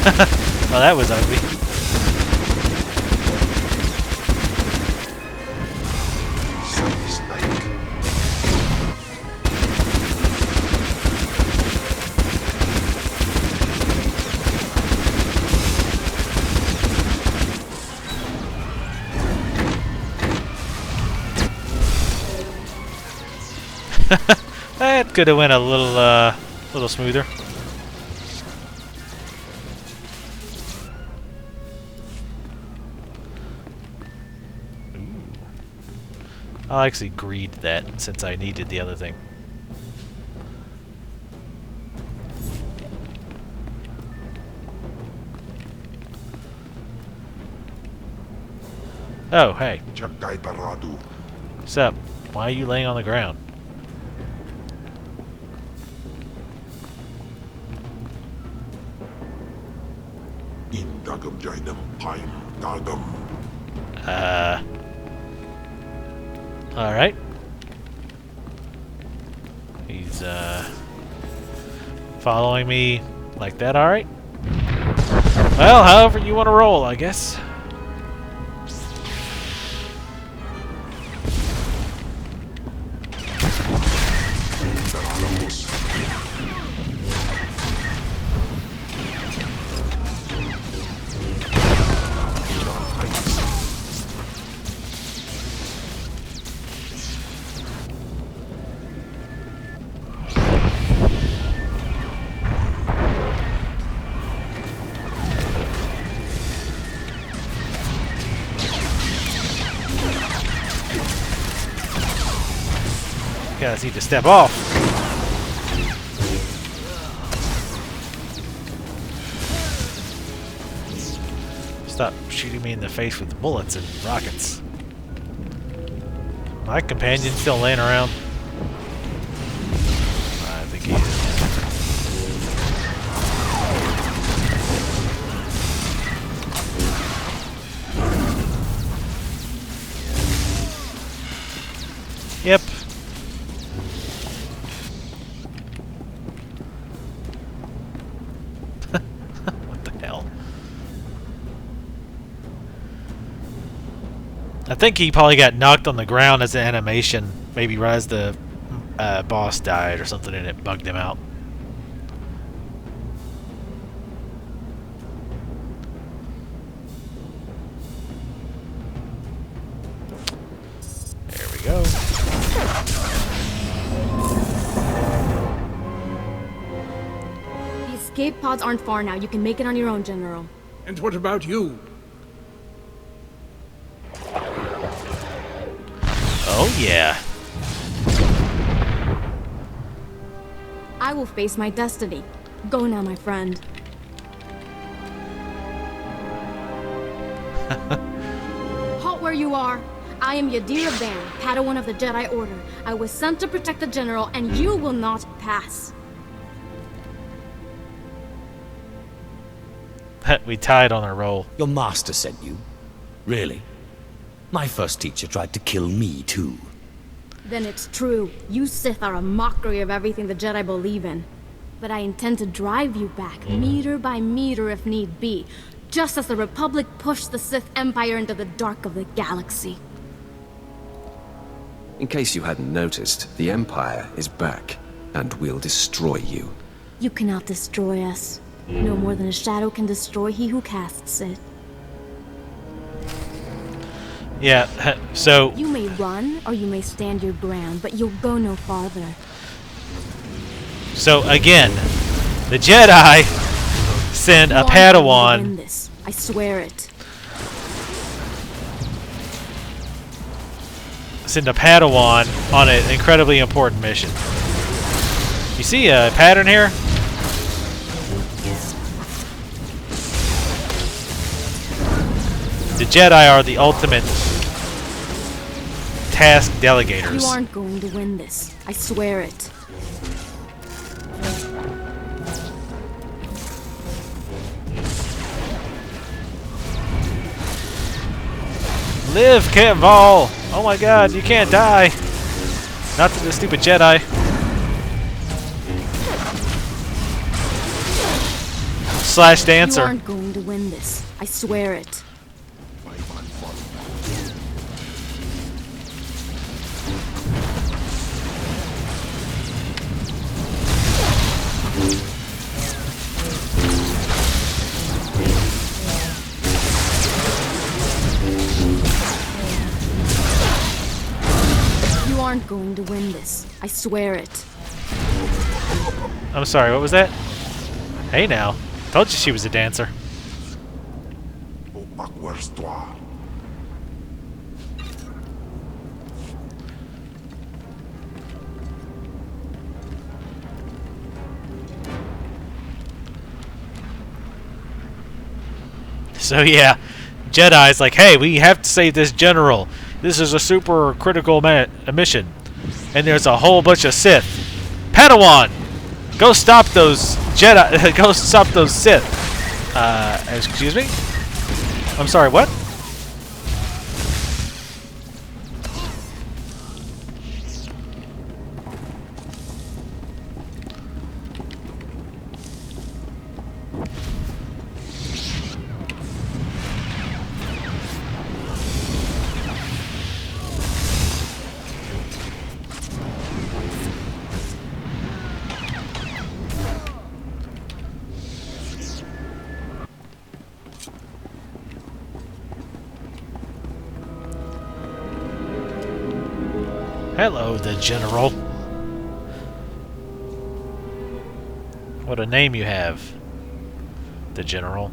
Well, that was ugly. That could have went a little smoother. I'll actually greed that since I needed the other thing. Oh, hey. What's up? Why are you laying on the ground? Alright. He's, following me like that, alright? Well, however you want to roll, I guess. Guys need to step off. Stop shooting me in the face with bullets and rockets. My companion's still laying around. I think he is. Yep. What the hell? I think he probably got knocked on the ground as an animation, maybe right as the boss died or something, and it bugged him out. There we go. The escape pods aren't far now. You can make it on your own, General. And what about you? Oh yeah. I will face my destiny. Go now, my friend. Halt where you are. I am Yadira Ban, Padawan of the Jedi Order. I was sent to protect the General, and you will not pass. We tied on our roll. Your master sent you? Really? My first teacher tried to kill me, too. Then it's true. You Sith are a mockery of everything the Jedi believe in. But I intend to drive you back, meter by meter if need be, just as the Republic pushed the Sith Empire into the dark of the galaxy. In case you hadn't noticed, the Empire is back, and will destroy you. You cannot destroy us. No more than a shadow can destroy he who casts it. Yeah, so... You may run, or you may stand your ground, but you'll go no farther. So, again, the Jedi send a Padawan... Win this. I swear it. Send a Padawan on an incredibly important mission. You see a pattern here? The Jedi are the ultimate task delegators. You aren't going to win this. I swear it. Live, Cannonball! Oh my god, you can't die! Not to the stupid Jedi. slash dancer. You aren't going to win this. I swear it. You aren't going to win this. I swear it. I'm sorry, what was that? Hey now. Told you she was a dancer. So yeah, Jedi's like, hey, we have to save this general. This is a super critical mission. And there's a whole bunch of Sith. Padawan! Go stop those Jedi. Go stop those Sith. Excuse me? I'm sorry, what? Hello, the General. What a name you have, the General.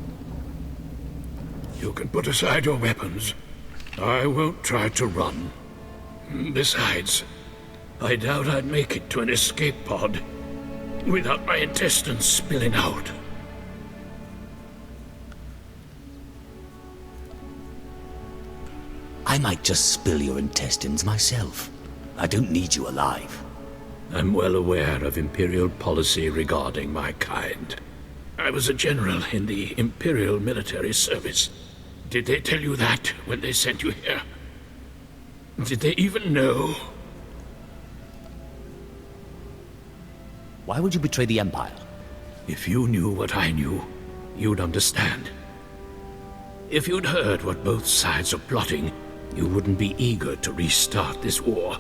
You can put aside your weapons. I won't try to run. Besides, I doubt I'd make it to an escape pod without my intestines spilling out. I might just spill your intestines myself. I don't need you alive. I'm well aware of Imperial policy regarding my kind. I was a general in the Imperial military service. Did they tell you that when they sent you here? Did they even know? Why would you betray the Empire? If you knew what I knew, you'd understand. If you'd heard what both sides are plotting, you wouldn't be eager to restart this war.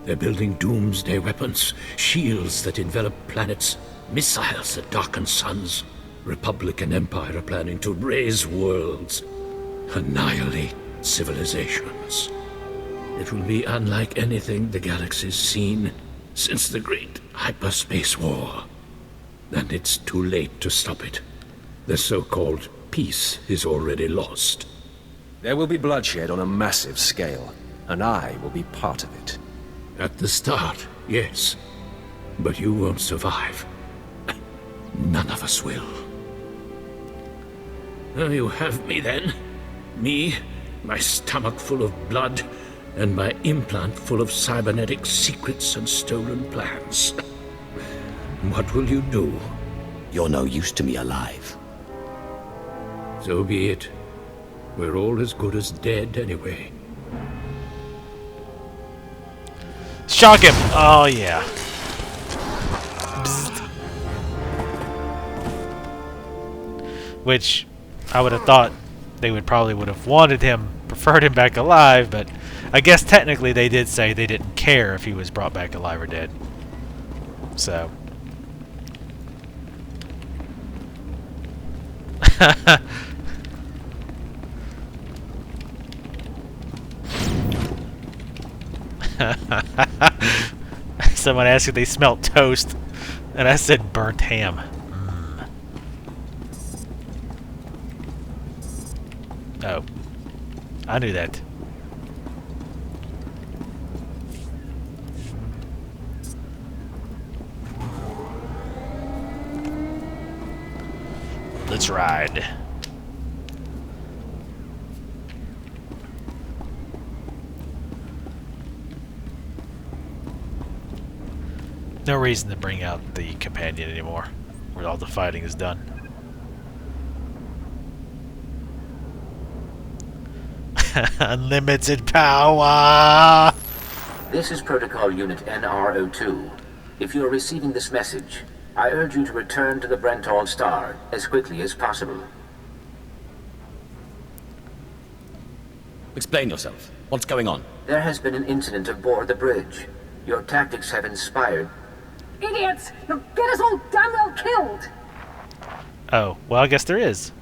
They're building doomsday weapons, shields that envelop planets, missiles that darken suns. Republic and Empire are planning to raise worlds, annihilate civilizations. It will be unlike anything the galaxy's seen since the Great Hyperspace War. And it's too late to stop it. The so-called peace is already lost. There will be bloodshed on a massive scale, and I will be part of it. At the start, yes. But you won't survive. None of us will. You have me then. Me, my stomach full of blood, and my implant full of cybernetic secrets and stolen plans. What will you do? You're no use to me alive. So be it. We're all as good as dead anyway. Shock him! Oh, yeah. Bzzzt. Which, I would have thought they would have wanted him, preferred him back alive, but I guess technically they did say they didn't care if he was brought back alive or dead. So. Someone asked if they smelt toast, and I said burnt ham. Oh, I knew that. Let's ride. No reason to bring out the companion anymore, where all the fighting is done. Unlimited power! This is Protocol Unit NR02. If you are receiving this message, I urge you to return to the Brentall Star as quickly as possible. Explain yourself. What's going on? There has been an incident aboard the bridge. Your tactics have inspired... Idiots! You'll get us all damn well killed! Oh, well, I guess there is.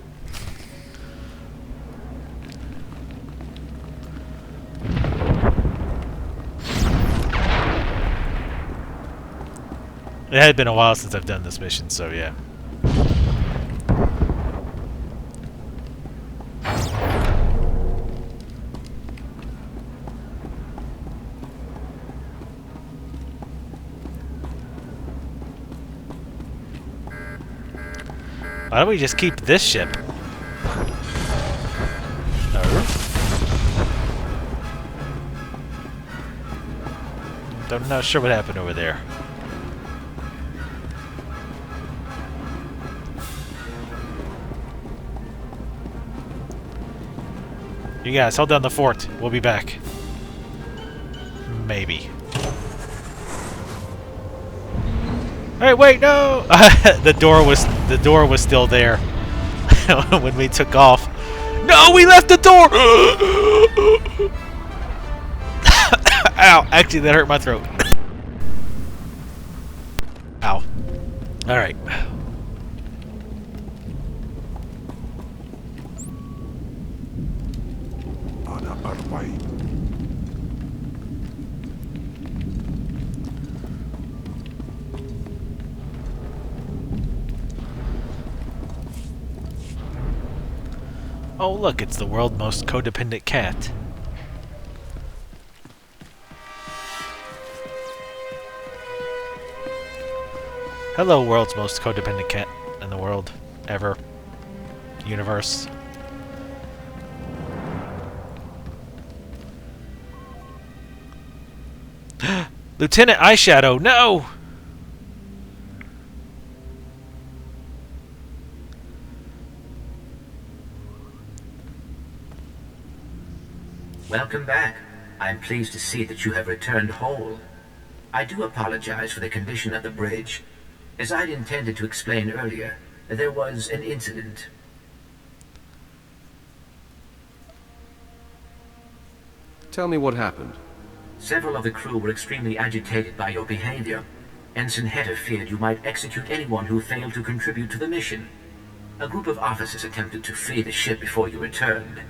It had been a while since I've done this mission, so yeah. Why don't we just keep this ship? No. I'm not sure what happened over there. You guys, hold down the fort. We'll be back. Maybe. Hey, wait, no! the door was still there when we took off. No, we left the door. Ow! Actually, that hurt my throat. Ow! All right. Oh look, it's the world's most codependent cat. Hello, world's most codependent cat in the world, ever. Universe. Lieutenant Eyeshadow, no! Welcome back. I'm pleased to see that you have returned whole. I do apologize for the condition of the bridge. As I'd intended to explain earlier, there was an incident. Tell me what happened. Several of the crew were extremely agitated by your behavior. Ensign Hetter feared you might execute anyone who failed to contribute to the mission. A group of officers attempted to flee the ship before you returned.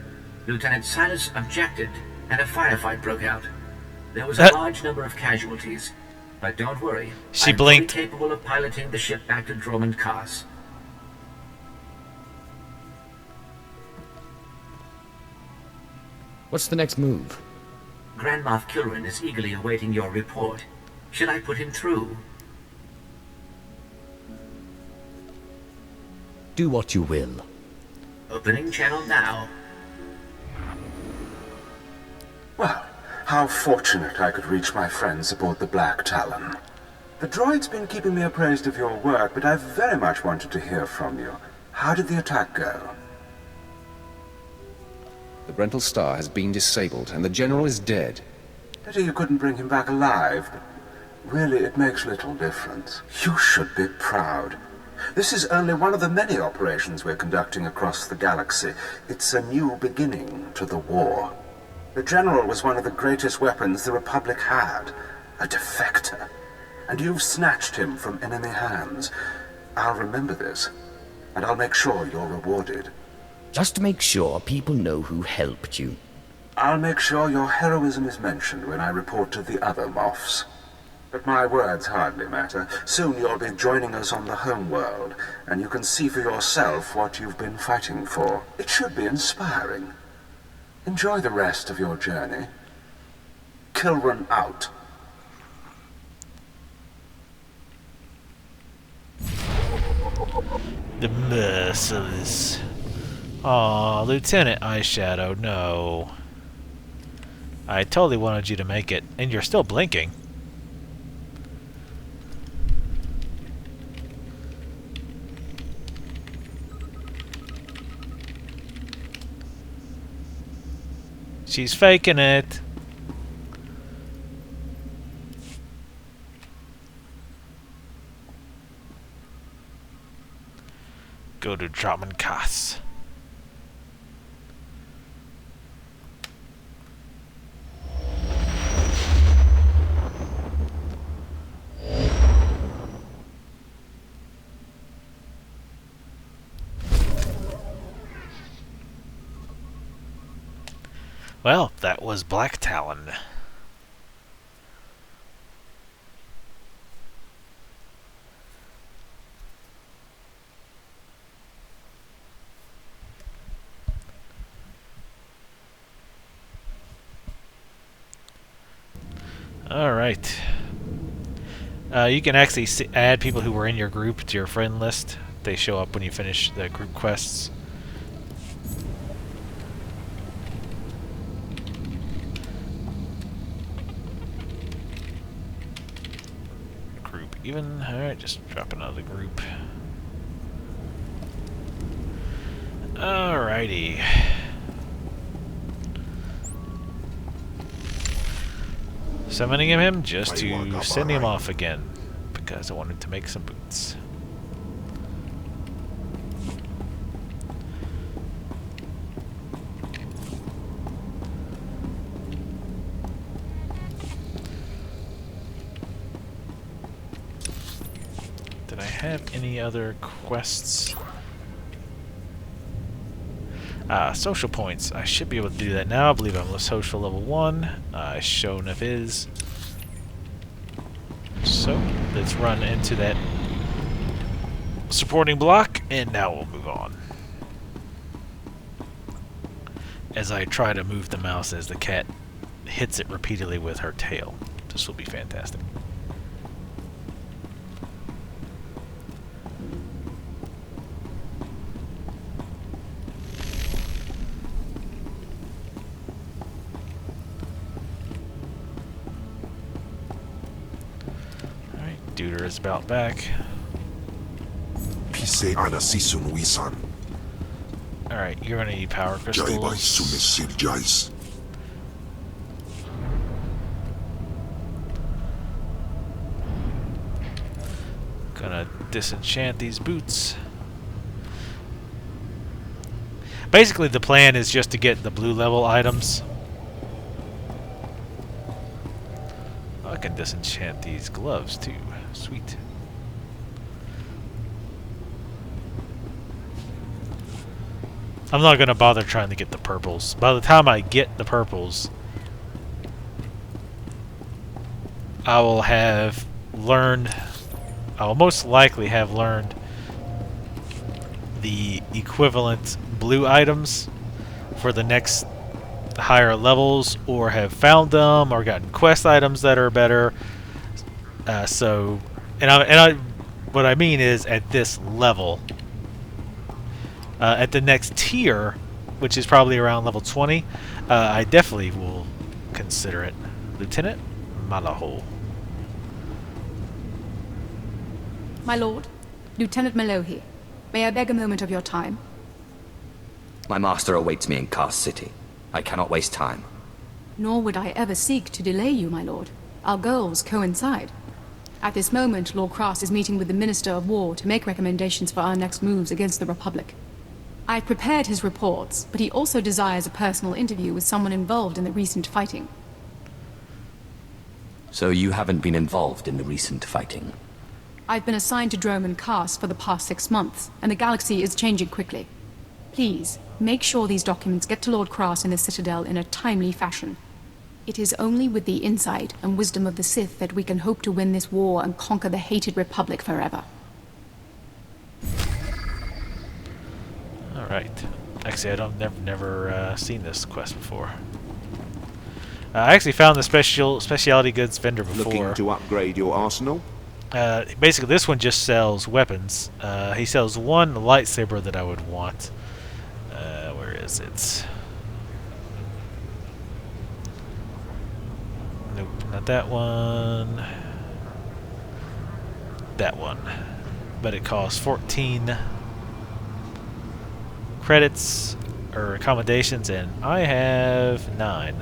Lieutenant Silas objected, and a firefight broke out. There was a large number of casualties, but don't worry. She I'm blinked. fully capable of piloting the ship back to Drummond Cos. What's the next move? Grand Moff Kilrin is eagerly awaiting your report. Should I put him through? Do what you will. Opening channel now. Well, how fortunate I could reach my friends aboard the Black Talon. The droid's been keeping me appraised of your work, but I've very much wanted to hear from you. How did the attack go? The Brentall Star has been disabled, and the General is dead. Pity you couldn't bring him back alive, but really it makes little difference. You should be proud. This is only one of the many operations we're conducting across the galaxy. It's a new beginning to the war. The General was one of the greatest weapons the Republic had, a defector. And you've snatched him from enemy hands. I'll remember this, and I'll make sure you're rewarded. Just make sure people know who helped you. I'll make sure your heroism is mentioned when I report to the other Moffs. But my words hardly matter. Soon you'll be joining us on the home world, and you can see for yourself what you've been fighting for. It should be inspiring. Enjoy the rest of your journey. Kilran out. The merciless. Aw, Lieutenant Eyeshadow, no. I totally wanted you to make it, and you're still blinking. She's faking it. Go to Dramenkas. Well, that was Black Talon. Alright. You can actually add people who were in your group to your friend list. They show up when you finish the group quests. Group even. Alright, just drop another group. Alrighty. Summoning him just to send him off again, because I wanted to make some boots. Did I have any other quests? Social points. I should be able to do that now. I believe I'm social level 1. Shown of is. So, let's run into that supporting block, and now we'll move on. As I try to move the mouse as the cat hits it repeatedly with her tail. This will be fantastic. Duder is about back. Alright, you're gonna need power crystals. Gonna disenchant these boots. Basically the plan is just to get the blue level items. I can disenchant these gloves too. Sweet. I'm not gonna bother trying to get the purples. By the time I get the purples, I will have learned, I will most likely have learned the equivalent blue items for the next higher levels, or have found them, or gotten quest items that are better. What I mean is at this level. At the next tier, which is probably around level 20, I definitely will consider it. Lieutenant Malaho. My lord, Lieutenant Malohi, may I beg a moment of your time? My master awaits me in Kars City. I cannot waste time. Nor would I ever seek to delay you, my lord. Our goals coincide. At this moment, Lord Cross is meeting with the Minister of War to make recommendations for our next moves against the Republic. I've prepared his reports, but he also desires a personal interview with someone involved in the recent fighting. So you haven't been involved in the recent fighting? I've been assigned to Droman Kars for the past 6 months, and the galaxy is changing quickly. Please, make sure these documents get to Lord Cross in the Citadel in a timely fashion. It is only with the insight and wisdom of the Sith that we can hope to win this war and conquer the hated Republic forever. Alright. Actually, I've never seen this quest before. I actually found the specialty goods vendor before. Looking to upgrade your arsenal? Basically, this one just sells weapons. He sells one lightsaber that I would want. Where is it? Nope, not that one. That one. But it costs 14 credits or accommodations, and I have 9.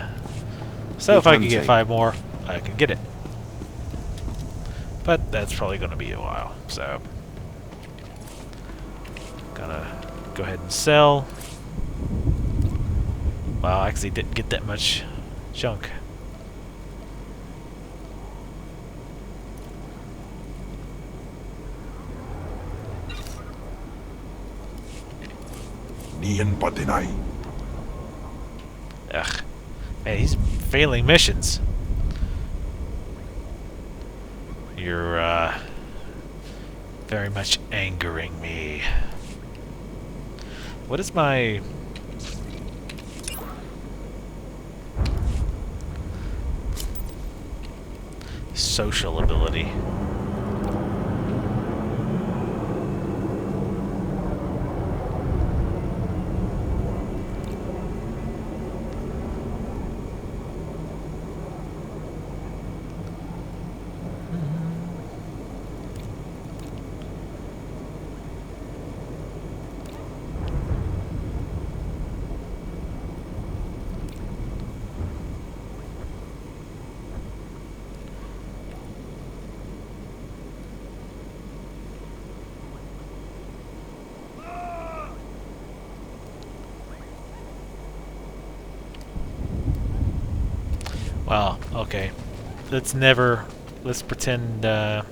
So if I could get 5 more, I can get it. But that's probably going to be a while, so Gonna go ahead and sell. Wow, I actually didn't get that much junk. Ugh. Man, he's failing missions. You're, very much angering me. What is my... social ability? Well, okay. Let's pretend I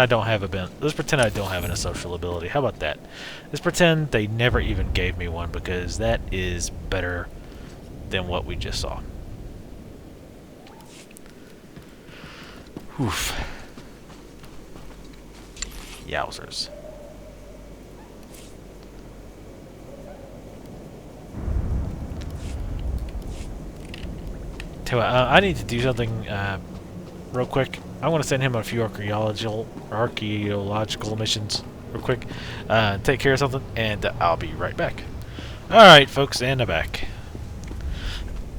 don't have let's pretend I don't have a social ability. How about that? Let's pretend they never even gave me one, because that is better than what we just saw. Oof. Yowzers. I need to do something real quick. I want to send him a few archaeological missions real quick. Take care of something, and I'll be right back. Alright, folks, and I'm back.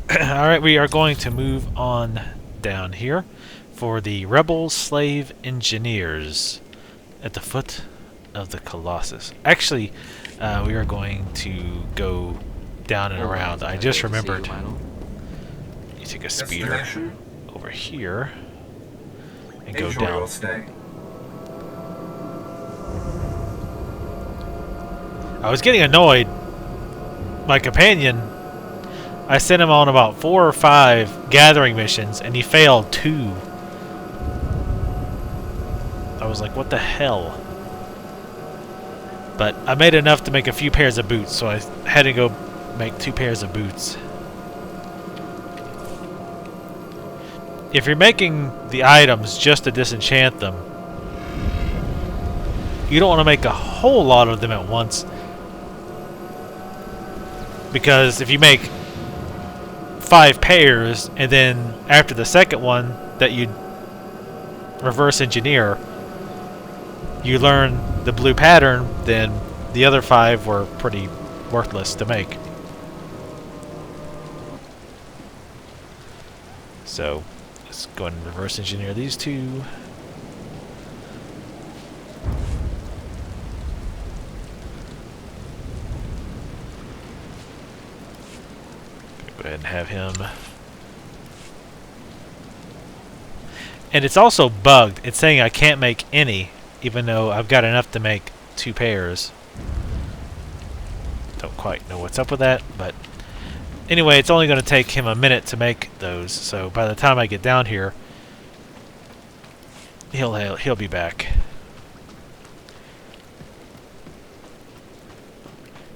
Alright, we are going to move on down here for the Rebel Slave Engineers at the foot of the Colossus. Actually, we are going to go down and around. I just remembered. You take a speeder over here and go down. I was getting annoyed. My companion, I sent him on about 4 or 5 gathering missions, and he failed 2. I was like, what the hell? But I made enough to make a few pairs of boots, so I had to go make 2 pairs of boots. If you're making the items just to disenchant them, you don't want to make a whole lot of them at once, because if you make 5 pairs and then after the second one that you reverse engineer you learn the blue pattern, then the other 5 were pretty worthless to make. So let's go ahead and reverse engineer these 2. Go ahead and have him. And it's also bugged. It's saying I can't make any, even though I've got enough to make 2 pairs. Don't quite know what's up with that, but anyway, it's only going to take him a minute to make those, so by the time I get down here, he'll be back.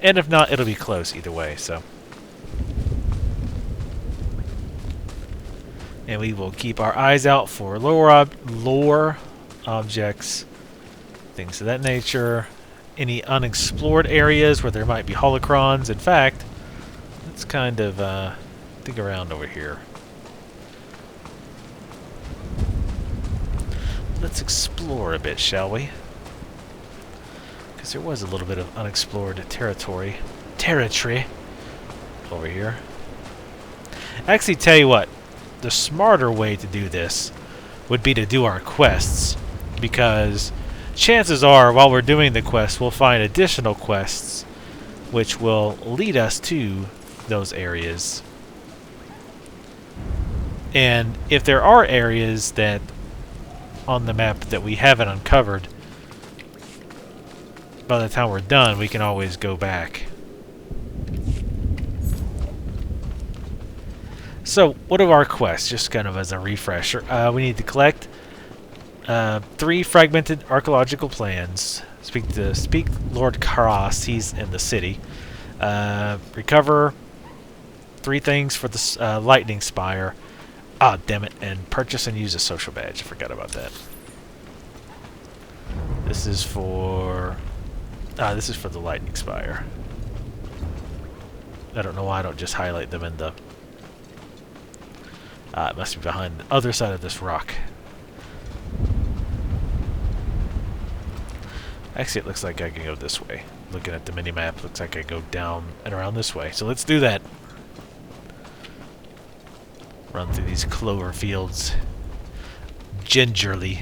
And if not, it'll be close either way, so. And we will keep our eyes out for lore objects, things of that nature, any unexplored areas where there might be holocrons. In fact, let's kind of dig around over here. Let's explore a bit, shall we? Because there was a little bit of unexplored territory over here. Actually, tell you what, the smarter way to do this would be to do our quests, because chances are while we're doing the quest we'll find additional quests which will lead us to those areas. And if there are areas that on the map that we haven't uncovered, by the time we're done, we can always go back. So, what are our quests? Just kind of as a refresher. We need to collect 3 fragmented archaeological plans. Speak Lord Karas, he's in the city. Recover 3 things for the lightning spire. Ah, damn it! And purchase and use a social badge. I forgot about that. This is for the lightning spire. I don't know why I don't just highlight them in the. It must be behind the other side of this rock. Actually, it looks like I can go this way. Looking at the mini-map, looks like I go down and around this way. So let's do that. Run through these clover fields gingerly.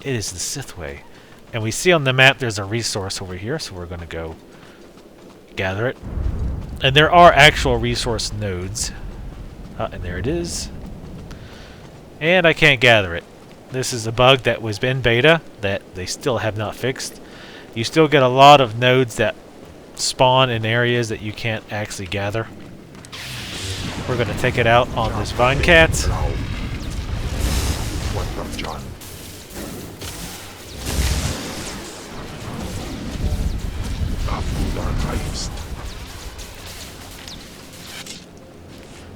It is the Sith way. And we see on the map there's a resource over here, so we're going to go gather it. And there are actual resource nodes. And there it is. And I can't gather it. This is a bug that was in beta that they still have not fixed. You still get a lot of nodes that spawn in areas that you can't actually gather. We're going to take it out on this vine cat.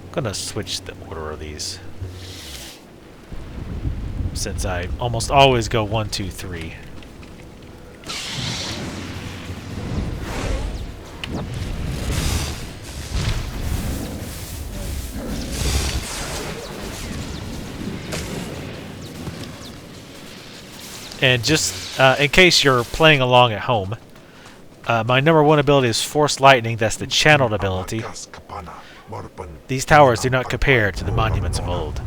I'm going to switch the order of these, since I almost always go 1, 2, 3. And just in case you're playing along at home, my number 1 ability is Force Lightning. That's the channeled ability. These towers do not compare to the monuments of old.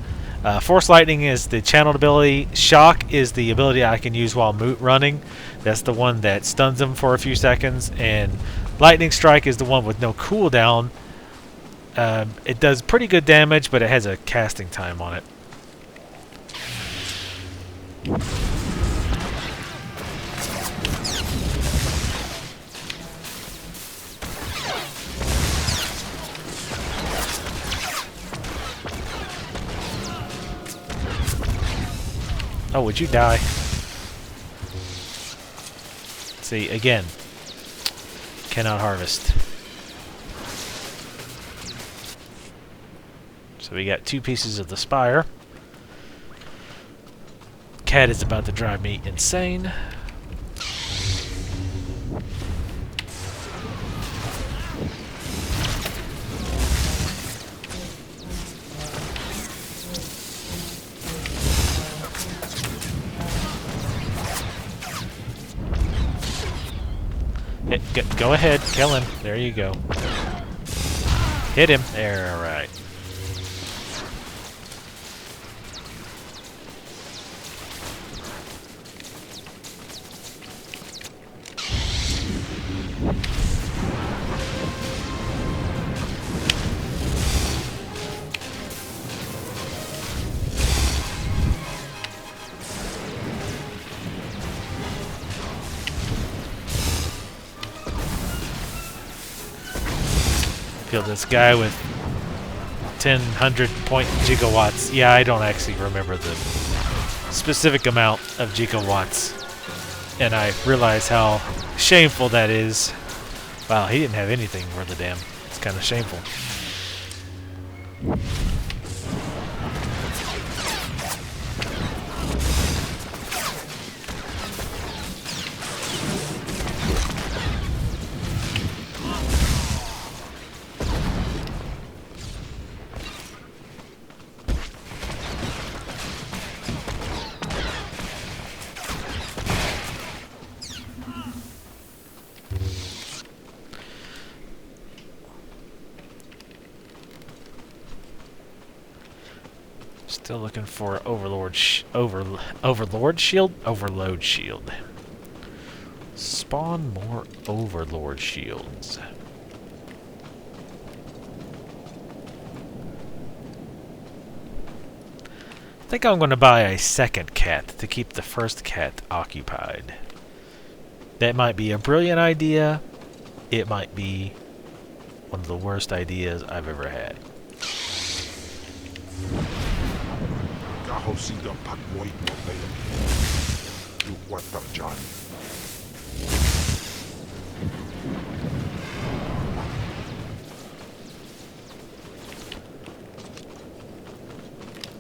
Force Lightning is the channeled ability. Shock is the ability I can use while running. That's the one that stuns them for a few seconds. And Lightning Strike is the one with no cooldown. It does pretty good damage, but it has a casting time on it. Oh, would you die? See, again, cannot harvest. So we got 2 pieces of the spire. Cat is about to drive me insane. Go ahead, kill him. There you go. Hit him. There, alright. Kill this guy with 1,000 point gigawatts. Yeah, I don't actually remember the specific amount of gigawatts. And I realize how shameful that is. Wow, he didn't have anything worth a damn. It's kind of shameful. Still looking for Overlord shield? Overload shield. Spawn more Overlord shields. I think I'm going to buy a second cat to keep the first cat occupied. That might be a brilliant idea. It might be one of the worst ideas I've ever had.